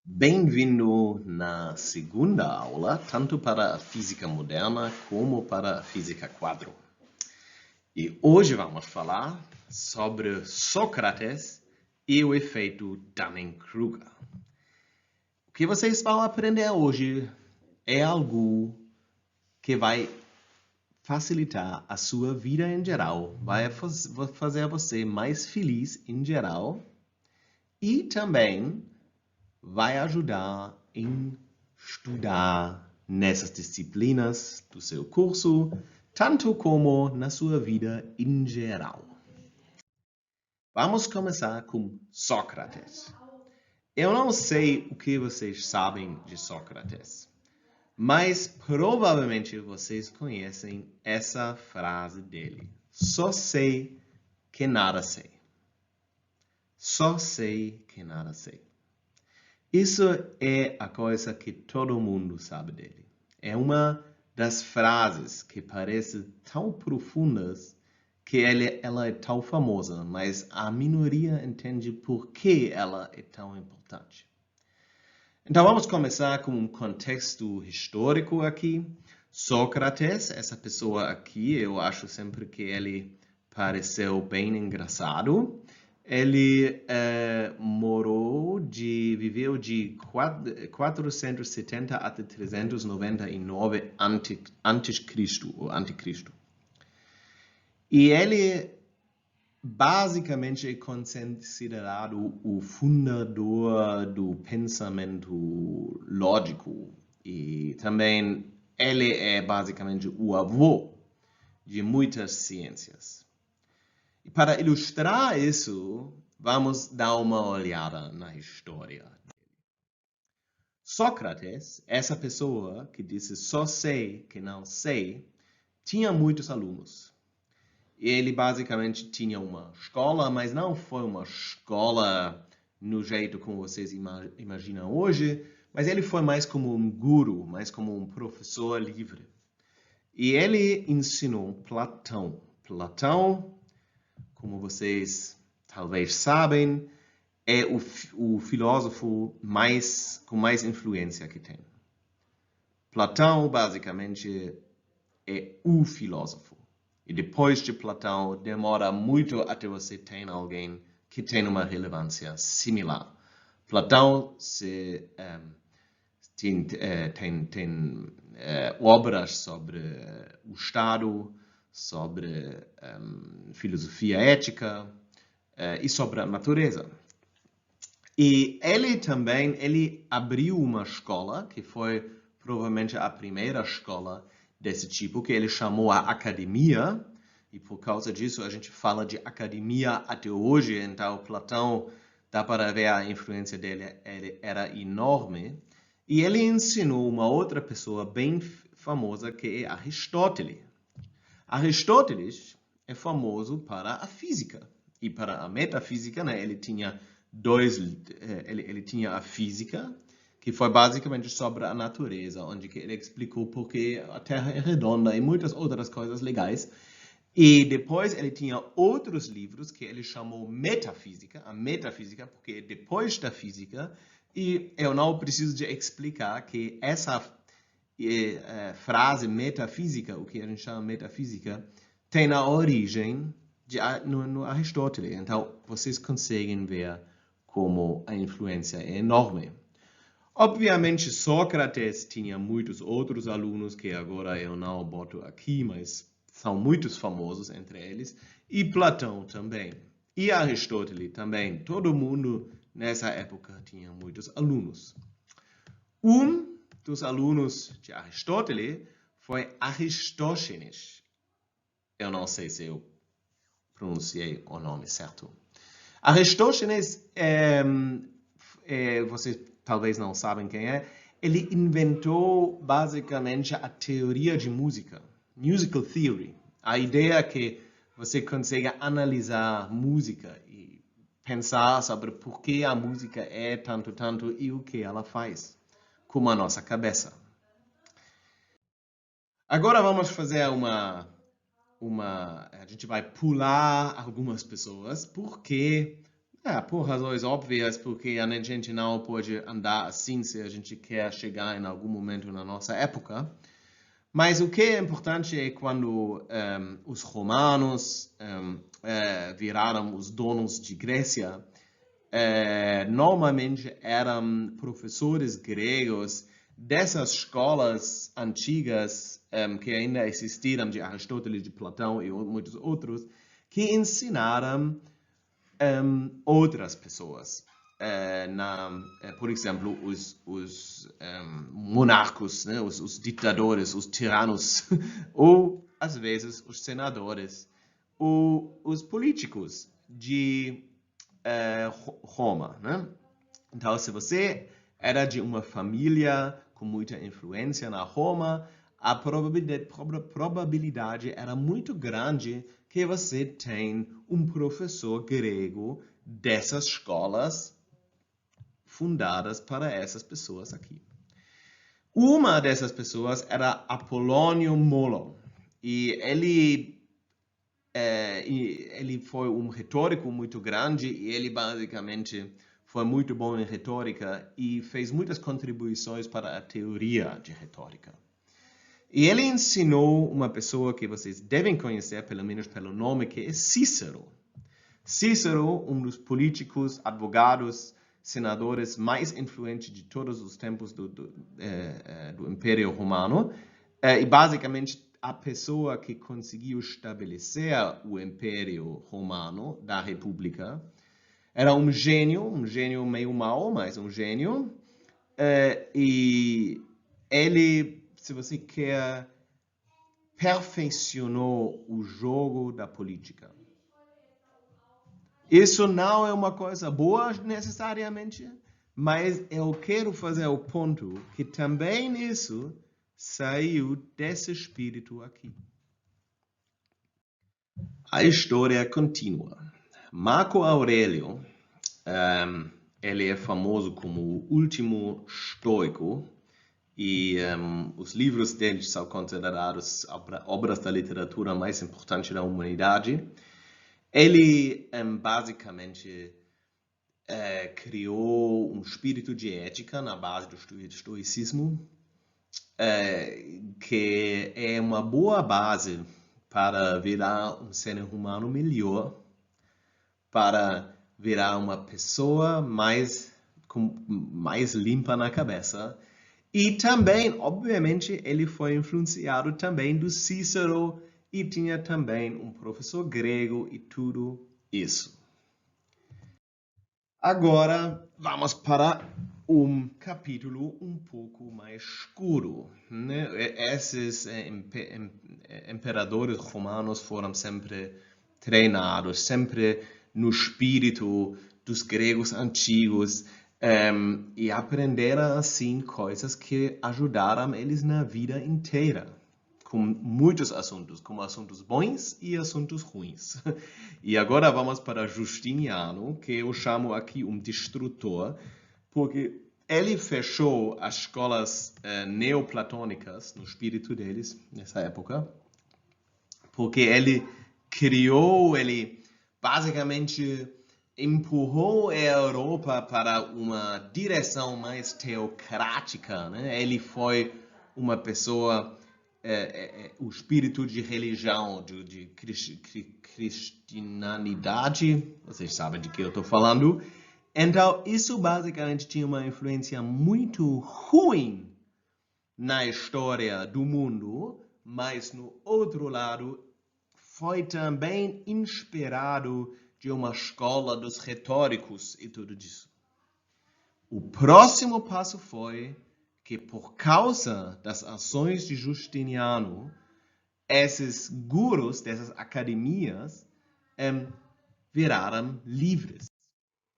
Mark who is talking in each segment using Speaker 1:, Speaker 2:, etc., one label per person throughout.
Speaker 1: Bem-vindo na segunda aula, tanto para a física moderna como para a física quadro. E hoje vamos falar sobre Sócrates e o efeito Dunning-Kruger. O que vocês vão aprender hoje é algo que vai facilitar a sua vida em geral, vai fazer você mais feliz em geral e também vai ajudar em estudar nessas disciplinas do seu curso, tanto como na sua vida em geral. Vamos começar com Sócrates. Eu não sei o que vocês sabem de Sócrates, mas provavelmente vocês conhecem essa frase dele. Só sei que nada sei. Só sei que nada sei. Isso é a coisa que todo mundo sabe dele. É uma das frases que parece tão profundas que ela é tão famosa, mas a minoria entende por que ela é tão importante. Então vamos começar com um contexto histórico aqui. Sócrates, essa pessoa aqui, eu acho sempre que ele pareceu bem engraçado. Ele viveu de 470 até 399 antes Cristo, ou anticristo. E ele basicamente é considerado o fundador do pensamento lógico. E também ele é basicamente o avô de muitas ciências. E para ilustrar isso, vamos dar uma olhada na história. Sócrates, essa pessoa que disse só sei que não sei, tinha muitos alunos. Ele basicamente tinha uma escola, mas não foi uma escola no jeito como vocês imaginam hoje, mas ele foi mais como um guru, mais como um professor livre. E ele ensinou Platão. Platão, como vocês talvez sabem, é o filósofo com mais influência que tem. Platão, basicamente, é o filósofo. E depois de Platão, demora muito até você ter alguém que tem uma relevância similar. Platão tem obras sobre o Estado, sobre filosofia ética e sobre a natureza. E ele abriu uma escola, que foi provavelmente a primeira escola desse tipo, que ele chamou a academia, e por causa disso a gente fala de academia até hoje, então Platão, dá para ver a influência dele era enorme. E ele ensinou uma outra pessoa bem famosa, que é Aristóteles. Aristóteles é famoso para a física e para a metafísica, né? Ele tinha a física, que foi basicamente sobre a natureza, onde ele explicou por que a Terra é redonda e muitas outras coisas legais. E depois ele tinha outros livros que ele chamou metafísica, a metafísica, porque é depois da física, e eu não preciso de explicar que essa frase metafísica, o que a gente chama metafísica, tem a origem no Aristóteles. Então, vocês conseguem ver como a influência é enorme. Obviamente, Sócrates tinha muitos outros alunos que agora eu não boto aqui, mas são muitos famosos entre eles, e Platão também, e Aristóteles também. Todo mundo nessa época tinha muitos alunos. Um dos alunos de Aristóteles foi Aristóteles. Eu não sei se eu pronunciei o nome certo. Aristóteles, vocês talvez não sabem quem é, ele inventou basicamente a teoria de música, musical theory. A ideia é que você consegue analisar música e pensar sobre por que a música é tanto e o que ela faz com a nossa cabeça. Agora vamos fazer a gente vai pular algumas pessoas, porque Por razões óbvias, porque a gente não pode andar assim se a gente quer chegar em algum momento na nossa época. Mas o que é importante é quando os romanos viraram os donos de Grécia, normalmente eram professores gregos dessas escolas antigas que ainda existiram, de Aristóteles, de Platão e muitos outros, que ensinaram outras pessoas. Por exemplo, os monarcos, né? Os ditadores, os tiranos, ou às vezes os senadores, ou os políticos de Roma. Né? Então, se você era de uma família com muita influência na Roma, a probabilidade era muito grande que você tem um professor grego dessas escolas fundadas para essas pessoas aqui. Uma dessas pessoas era Apolônio Molo, e ele foi um retórico muito grande, e ele basicamente foi muito bom em retórica e fez muitas contribuições para a teoria de retórica. E ele ensinou uma pessoa que vocês devem conhecer, pelo menos pelo nome, que é Cícero. Cícero, um dos políticos, advogados, senadores mais influentes de todos os tempos do Império Romano, e basicamente a pessoa que conseguiu estabelecer o Império Romano da República. Era um gênio meio mau, mas um gênio. E ele, se você quer, perfeicionou o jogo da política. Isso não é uma coisa boa necessariamente, mas eu quero fazer o ponto que também isso saiu desse espírito aqui. A história continua. Marco Aurélio, ele é famoso como o último estoico, e os livros dele são considerados obras da literatura mais importantes da humanidade. Ele basicamente criou um espírito de ética na base do estoicismo, que é uma boa base para virar um ser humano melhor, para virar uma pessoa mais limpa na cabeça. E também, obviamente, ele foi influenciado também do Cícero e tinha também um professor grego e tudo isso. Agora, vamos para um capítulo um pouco mais escuro. Né? Esses imperadores romanos foram sempre treinados, sempre no espírito dos gregos antigos, e aprenderam assim coisas que ajudaram eles na vida inteira, com muitos assuntos, como assuntos bons e assuntos ruins. E agora vamos para Justiniano, que eu chamo aqui um destrutor, porque ele fechou as escolas neoplatônicas no espírito deles, nessa época, porque ele basicamente empurrou a Europa para uma direção mais teocrática. Né? Ele foi uma pessoa, o espírito de religião, de cristianidade, vocês sabem de que eu estou falando. Então, isso basicamente tinha uma influência muito ruim na história do mundo, mas no outro lado, foi também inspirado de uma escola dos retóricos e tudo isso. O próximo passo foi que, por causa das ações de Justiniano, esses gurus dessas academias viraram livres.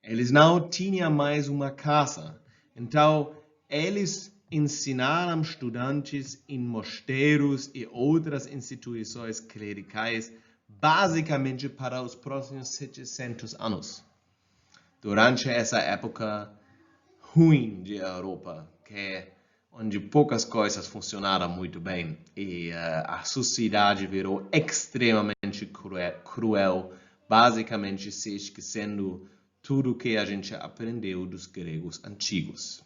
Speaker 1: Eles não tinham mais uma casa. Então, eles ensinaram estudantes em mosteiros e outras instituições clericais, basicamente para os próximos 700 anos. Durante essa época ruim de Europa, onde poucas coisas funcionaram muito bem, e a sociedade virou extremamente cruel, basicamente se esquecendo tudo que a gente aprendeu dos gregos antigos.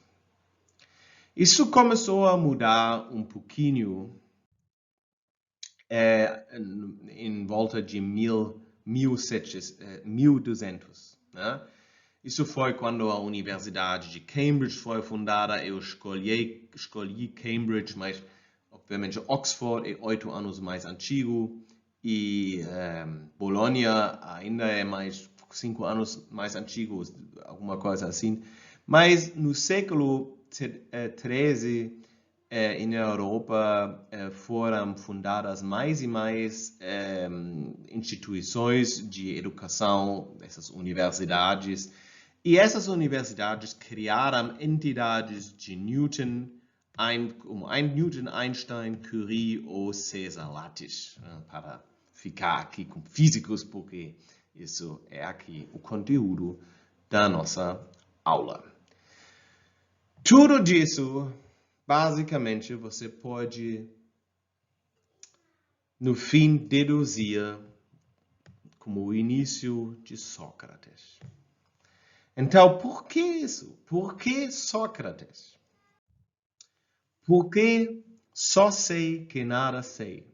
Speaker 1: Isso começou a mudar um pouquinho em volta de 1200, né? Isso foi quando a Universidade de Cambridge foi fundada. Eu escolhi Cambridge, mas obviamente Oxford é 8 anos mais antigo e Bologna ainda é mais 5 anos mais antigo, alguma coisa assim. Mas no século XIII, na Europa, foram fundadas mais e mais instituições de educação, essas universidades. E essas universidades criaram entidades de Newton, Newton, Einstein, Curie ou César Lattes, para ficar aqui com físicos, porque isso é aqui o conteúdo da nossa aula. Tudo disso, basicamente, você pode, no fim, deduzir como o início de Sócrates. Então, por que isso? Por que Sócrates? Porque só sei que nada sei.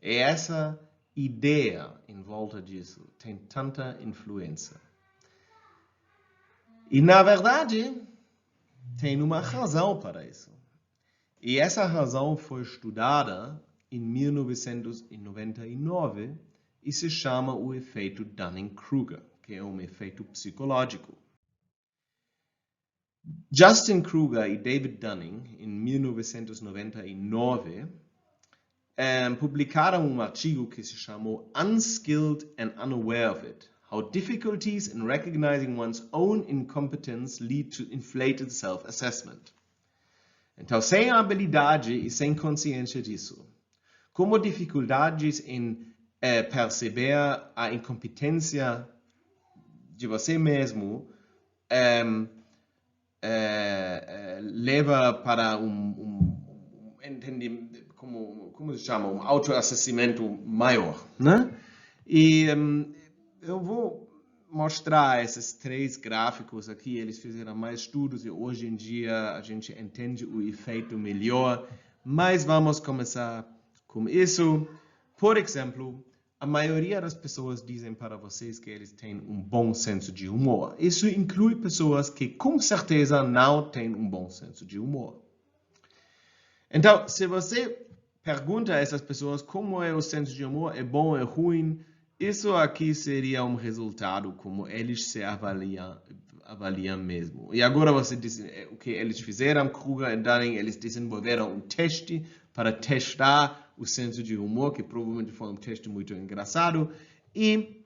Speaker 1: E essa ideia em volta disso tem tanta influência. E, na verdade, tem uma razão para isso. E essa razão foi estudada em 1999 e se chama o efeito Dunning-Kruger, que é um efeito psicológico. Justin Kruger e David Dunning, em 1999, publicaram um artigo que se chamou Unskilled and Unaware of It: How Difficulties in Recognizing One's Own Incompetence Lead to Inflated Self-Assessment. Então, sem habilidade e sem consciência disso, como dificuldades em perceber a incompetência de você mesmo leva para como se chama, um autoassessimento maior, né? E eu vou mostrar esses 3 gráficos aqui. Eles fizeram mais estudos e hoje em dia a gente entende o efeito melhor, mas vamos começar com isso. Por exemplo, a maioria das pessoas dizem para vocês que eles têm um bom senso de humor. Isso inclui pessoas que com certeza não têm um bom senso de humor. Então, se você pergunta a essas pessoas como é o senso de humor, é bom, é ruim, isso aqui seria um resultado como eles se avaliam mesmo. E agora você diz o que eles fizeram, Kruger e Dunning, eles desenvolveram um teste para testar o senso de humor, que provavelmente foi um teste muito engraçado, e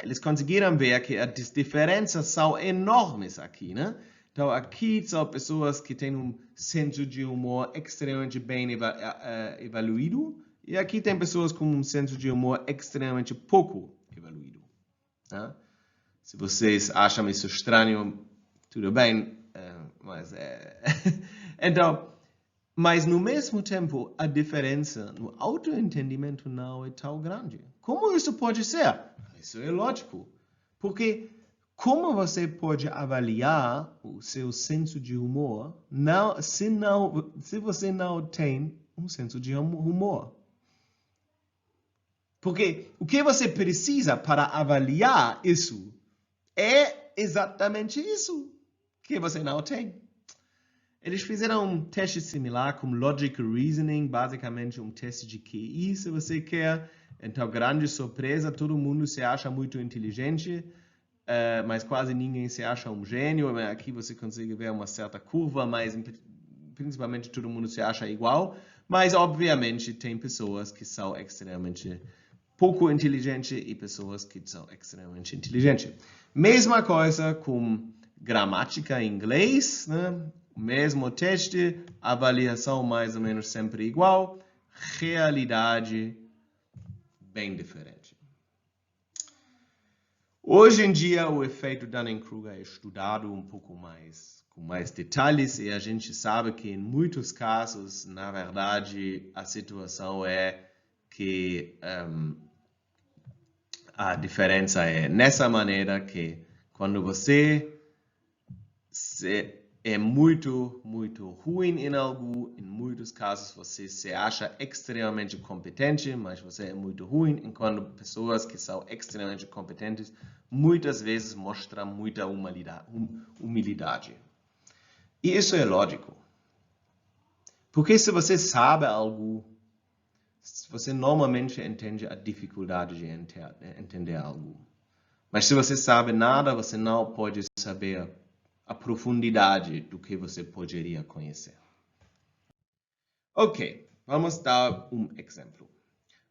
Speaker 1: eles conseguiram ver que as diferenças são enormes aqui, né? Então, aqui são pessoas que têm um senso de humor extremamente bem evoluído, e aqui tem pessoas com um senso de humor extremamente pouco evoluído. Né? Se vocês acham isso estranho, tudo bem, mas então, mas no mesmo tempo, a diferença no autoentendimento não é tão grande. Como isso pode ser? Isso é lógico. Porque como você pode avaliar o seu senso de humor se você não tem um senso de humor? Porque o que você precisa para avaliar isso é exatamente isso que você não tem. Eles fizeram um teste similar com Logic Reasoning, basicamente um teste de QI, se você quer. Então, grande surpresa, todo mundo se acha muito inteligente, mas quase ninguém se acha um gênio. Aqui você consegue ver uma certa curva, mas principalmente todo mundo se acha igual. Mas, obviamente, tem pessoas que são extremamente pouco inteligentes e pessoas que são extremamente inteligentes. Mesma coisa com gramática em inglês, né? Mesmo teste, avaliação mais ou menos sempre igual, realidade bem diferente. Hoje em dia, o efeito Dunning-Kruger é estudado um pouco mais, com mais detalhes, e a gente sabe que em muitos casos, na verdade, a situação é que a diferença é nessa maneira que Quando você é muito ruim em algo, em muitos casos você se acha extremamente competente, mas você é muito ruim, enquanto pessoas que são extremamente competentes muitas vezes mostram muita humildade. E isso é lógico. Porque se você sabe algo, você normalmente entende a dificuldade de entender algo. Mas se você sabe nada, você não pode saber a profundidade do que você poderia conhecer. Ok, vamos dar um exemplo.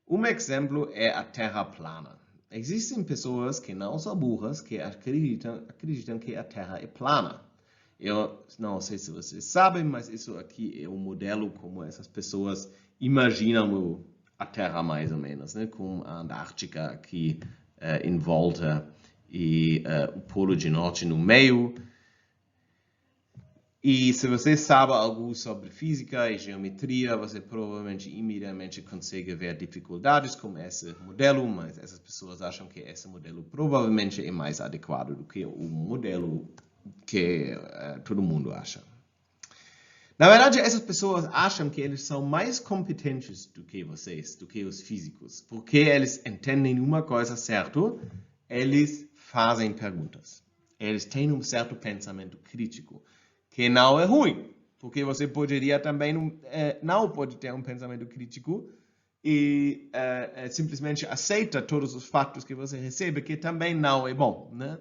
Speaker 1: Um exemplo é a Terra plana. Existem pessoas que não são burras, que acreditam que a Terra é plana. Eu não sei se vocês sabem, mas isso aqui é um modelo como essas pessoas imaginam a Terra mais ou menos, né? Com a Antártica aqui em volta e o Polo de Norte no meio. E se você sabe algo sobre física e geometria, você provavelmente imediatamente consegue ver dificuldades com esse modelo, mas essas pessoas acham que esse modelo provavelmente é mais adequado do que o modelo que todo mundo acha. Na verdade, essas pessoas acham que eles são mais competentes do que vocês, do que os físicos, porque eles entendem uma coisa certa, eles fazem perguntas. Eles têm um certo pensamento crítico, que não é ruim, porque você poderia também não pode ter um pensamento crítico e simplesmente aceita todos os fatos que você recebe, que também não é bom, né?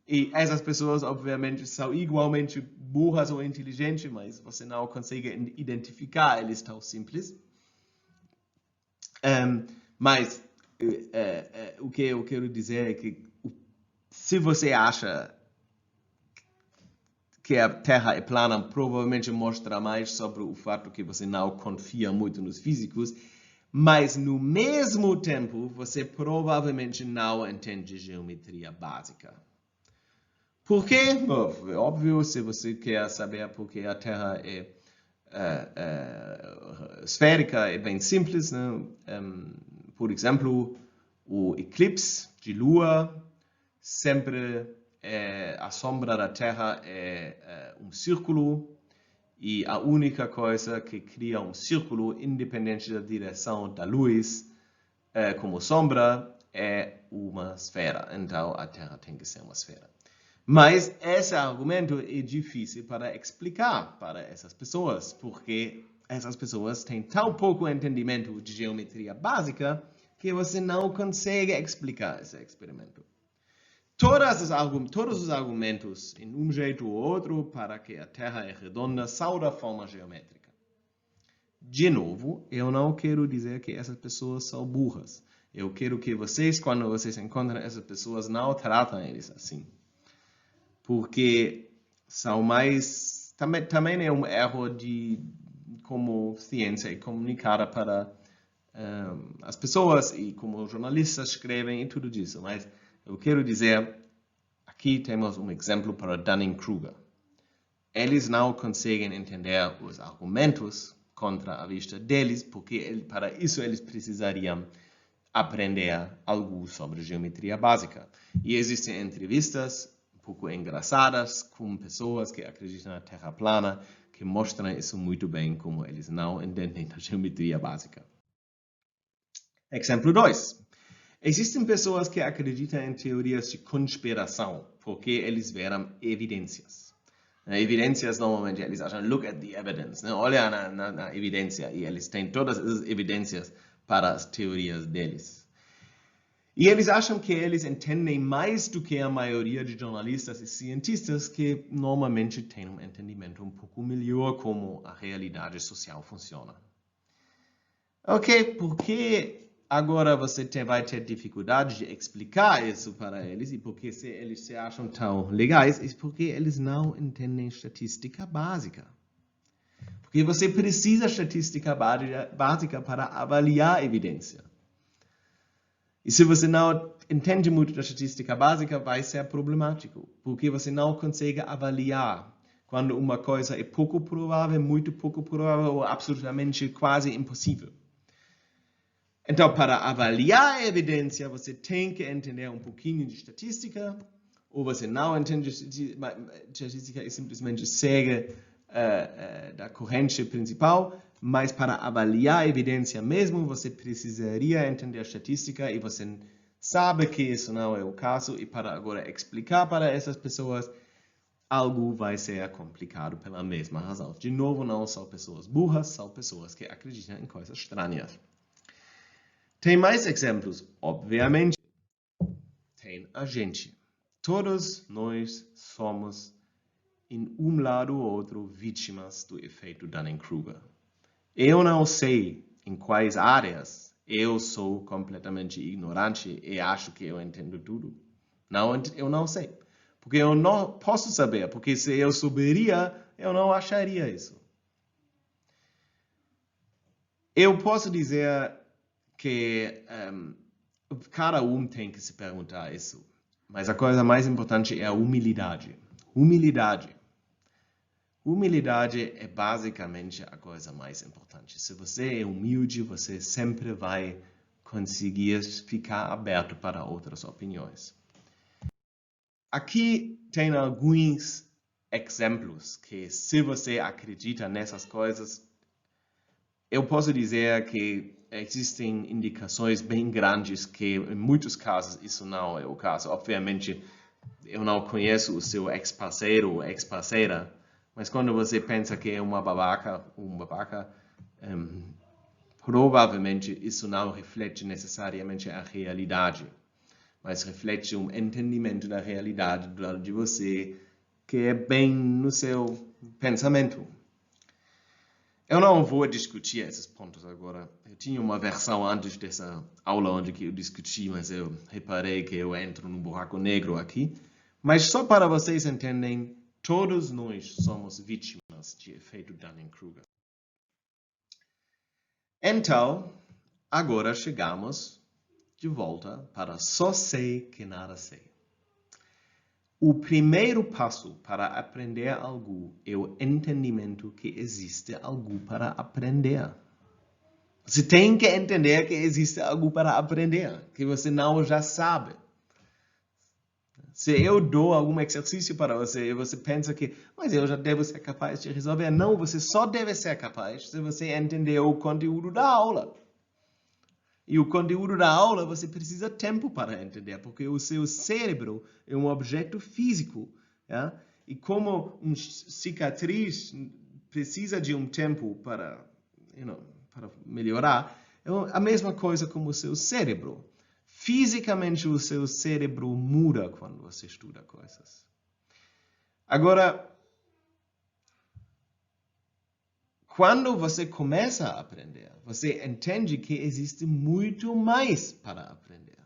Speaker 1: E essas pessoas, obviamente, são igualmente burras ou inteligentes, mas você não consegue identificar eles tão simples. Mas o que eu quero dizer é que se você acha que a Terra é plana, provavelmente mostra mais sobre o fato que você não confia muito nos físicos, mas no mesmo tempo você provavelmente não entende geometria básica. Por quê? Bom, é óbvio, se você quer saber por que a Terra é esférica, é bem simples, né? Por exemplo, o eclipse de Lua sempre a sombra da Terra é um círculo e a única coisa que cria um círculo, independente da direção da luz, como sombra, é uma esfera. Então, a Terra tem que ser uma esfera. Mas esse argumento é difícil para explicar para essas pessoas, porque essas pessoas têm tão pouco entendimento de geometria básica que você não consegue explicar esse experimento. Todos os argumentos, em um jeito ou outro, para que a Terra é redonda, são da forma geométrica. De novo, eu não quero dizer que essas pessoas são burras. Eu quero que vocês, quando vocês encontram essas pessoas, não tratem eles assim. Porque são mais... Também é um erro de como ciência é comunicada para as pessoas e como jornalistas escrevem e tudo isso. Mas eu quero dizer, aqui temos um exemplo para Dunning-Kruger. Eles não conseguem entender os argumentos contra a vista deles, porque para isso eles precisariam aprender algo sobre geometria básica. E existem entrevistas um pouco engraçadas com pessoas que acreditam na Terra plana, que mostram isso muito bem, como eles não entendem a geometria básica. Exemplo 2. Existem pessoas que acreditam em teorias de conspiração, porque eles viram evidências. Evidências, normalmente, eles acham, look at the evidence, né? Olha na evidência, e eles têm todas as evidências para as teorias deles. E eles acham que eles entendem mais do que a maioria de jornalistas e cientistas que normalmente têm um entendimento um pouco melhor como a realidade social funciona. Ok, por que agora você vai ter dificuldade de explicar isso para eles? E porque eles se acham tão legais? É porque eles não entendem estatística básica. Porque você precisa de estatística básica para avaliar a evidência. E se você não entende muito da estatística básica, vai ser problemático, porque você não consegue avaliar quando uma coisa é pouco provável, muito pouco provável ou absolutamente quase impossível. Então, para avaliar a evidência, você tem que entender um pouquinho de estatística ou você não entende estatística e simplesmente segue da corrente principal, mas para avaliar a evidência mesmo, você precisaria entender a estatística e você sabe que isso não é o caso, e para agora explicar para essas pessoas, algo vai ser complicado pela mesma razão. De novo, não são pessoas burras, são pessoas que acreditam em coisas estranhas. Tem mais exemplos, obviamente. Tem a gente. Todos nós somos, em um lado ou outro, vítimas do efeito Dunning-Kruger. Eu não sei em quais áreas eu sou completamente ignorante e acho que eu entendo tudo. Eu não sei. Porque eu não posso saber, porque se eu souberia, eu não acharia isso. Eu posso dizer que cada um tem que se perguntar isso. Mas a coisa mais importante é a humildade. Humildade é basicamente a coisa mais importante. Se você é humilde, você sempre vai conseguir ficar aberto para outras opiniões. Aqui tem alguns exemplos que, se você acredita nessas coisas, eu posso dizer que existem indicações bem grandes que, em muitos casos, isso não é o caso. Obviamente, eu não conheço o seu ex-parceiro ou ex-parceira, mas quando você pensa que é uma babaca, provavelmente isso não reflete necessariamente a realidade, mas reflete um entendimento da realidade do lado de você que é bem no seu pensamento. Eu não vou discutir esses pontos agora. Eu tinha uma versão antes dessa aula onde eu discuti, mas eu reparei que eu entro num buraco negro aqui. Mas só para vocês entenderem, todos nós somos vítimas de efeito Dunning-Kruger. Então, agora chegamos de volta para só sei que nada sei. O primeiro passo para aprender algo é o entendimento que existe algo para aprender. Você tem que entender que existe algo para aprender, que você não já sabe. Se eu dou algum exercício para você e você pensa que, mas eu já devo ser capaz de resolver. Não, você só deve ser capaz se você entender o conteúdo da aula. E o conteúdo da aula você precisa de tempo para entender, porque o seu cérebro é um objeto físico. Yeah? E como uma cicatriz precisa de um tempo para melhorar, é a mesma coisa como o seu cérebro. Fisicamente, o seu cérebro muda quando você estuda coisas. Agora, quando você começa a aprender, você entende que existe muito mais para aprender.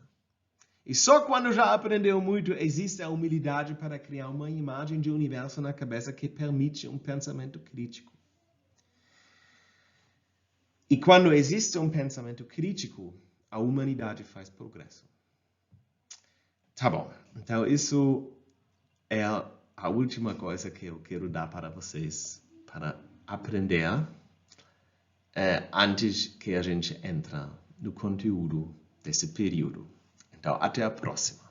Speaker 1: E só quando já aprendeu muito, existe a humildade para criar uma imagem de universo na cabeça que permite um pensamento crítico. E quando existe um pensamento crítico, a humanidade faz progresso. Tá bom, então isso é a última coisa que eu quero dar para vocês, para aprender antes que a gente entre no conteúdo desse período. Então, até a próxima.